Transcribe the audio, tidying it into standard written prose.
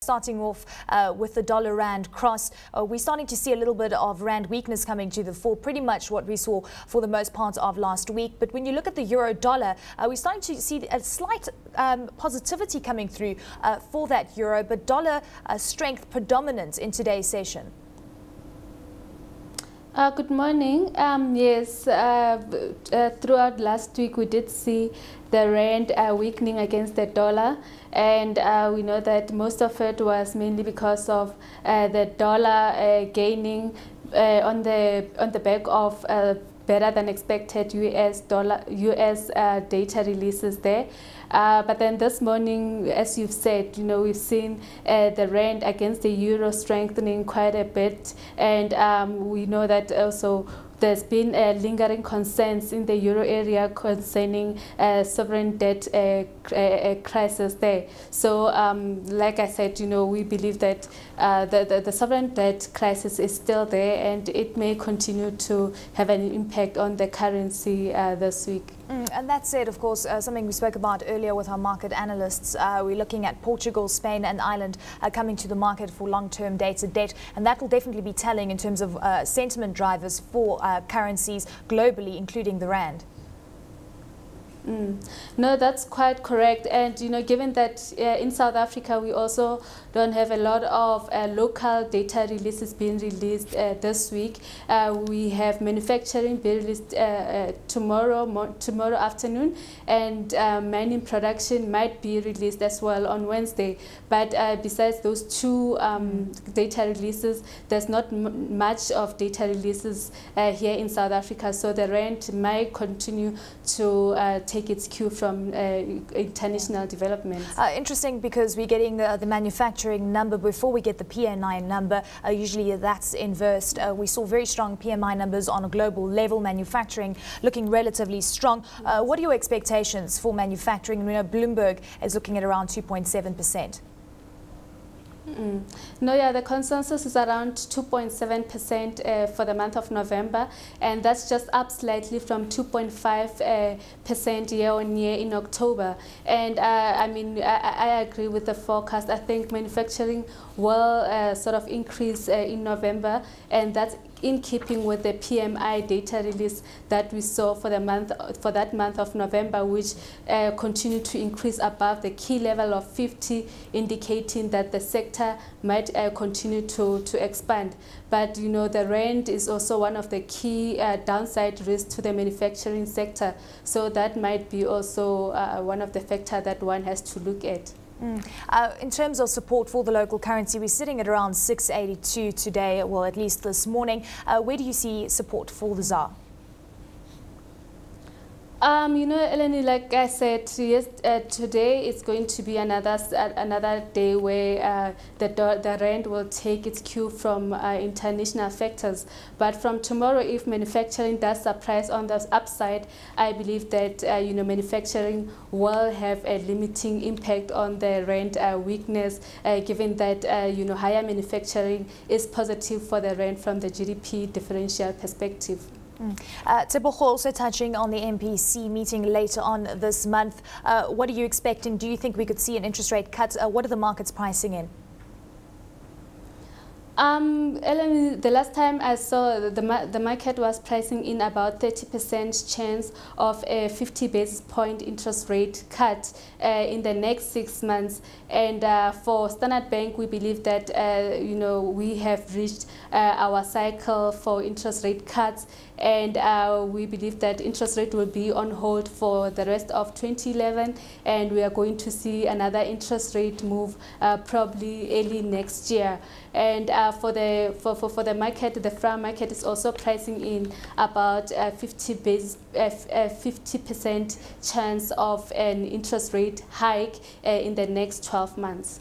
Starting off with the dollar-rand cross, we're starting to see a little bit of rand weakness coming to the fore, pretty much what we saw for the most part of last week. But when you look at the euro-dollar, we're starting to see a slight positivity coming through for that euro, but dollar strength predominant in today's session. Good morning. Yes, throughout last week we did see the rand weakening against the dollar, and we know that most of it was mainly because of the dollar gaining on the back of better than expected US data releases there. But then this morning, as you've said, we've seen the rand against the euro strengthening quite a bit, and we know that also there's been lingering concerns in the euro area concerning sovereign debt crisis there. So, like I said, we believe that the sovereign debt crisis is still there, and it may continue to have an impact on the currency this week. And that said, of course, something we spoke about earlier with our market analysts, we're looking at Portugal, Spain and Ireland coming to the market for long-term dated debt, and that will definitely be telling in terms of sentiment drivers for currencies globally, including the rand. No, that's quite correct. And given that in South Africa we also don't have a lot of local data releases being released this week, we have manufacturing being released tomorrow afternoon, and mining production might be released as well on Wednesday. But besides those two data releases, there's not much of data releases here in South Africa, so the rand might continue to take its cue from international developments. Interesting, because we're getting the manufacturing number before we get the PMI number. Usually that's inversed. We saw very strong PMI numbers on a global level, manufacturing looking relatively strong. What are your expectations for manufacturing? We know Bloomberg is looking at around 2.7%. No, yeah, the consensus is around 2.7% for the month of November, and that's just up slightly from 2.5% year-on-year in October. And I mean, I agree with the forecast. I think manufacturing will sort of increase in November, and that's in keeping with the PMI data release that we saw for that month of November, which continued to increase above the key level of 50, indicating that the sector might continue to expand. But the rand is also one of the key downside risks to the manufacturing sector, so that might be also one of the factors that one has to look at. In terms of support for the local currency, we're sitting at around 682 today, well, at least this morning. Where do you see support for the ZAR? Eleni, like I said, yes, today it's going to be another day where the rand will take its cue from international factors. But from tomorrow, if manufacturing does surprise on the upside, I believe that manufacturing will have a limiting impact on the rand weakness, given that higher manufacturing is positive for the rand from the GDP differential perspective. Tebogo also touching on the MPC meeting later on this month. What are you expecting? Do you think we could see an interest rate cut? What are the markets pricing in? Eleni, the last time I saw, the market was pricing in about 30% chance of a 50 basis point interest rate cut in the next 6 months. And for Standard Bank, we believe that we have reached our cycle for interest rate cuts, and we believe that interest rate will be on hold for the rest of 2011, and we are going to see another interest rate move probably early next year. And for the market, the FRA market is also pricing in about 50% chance of an interest rate hike in the next 12 months.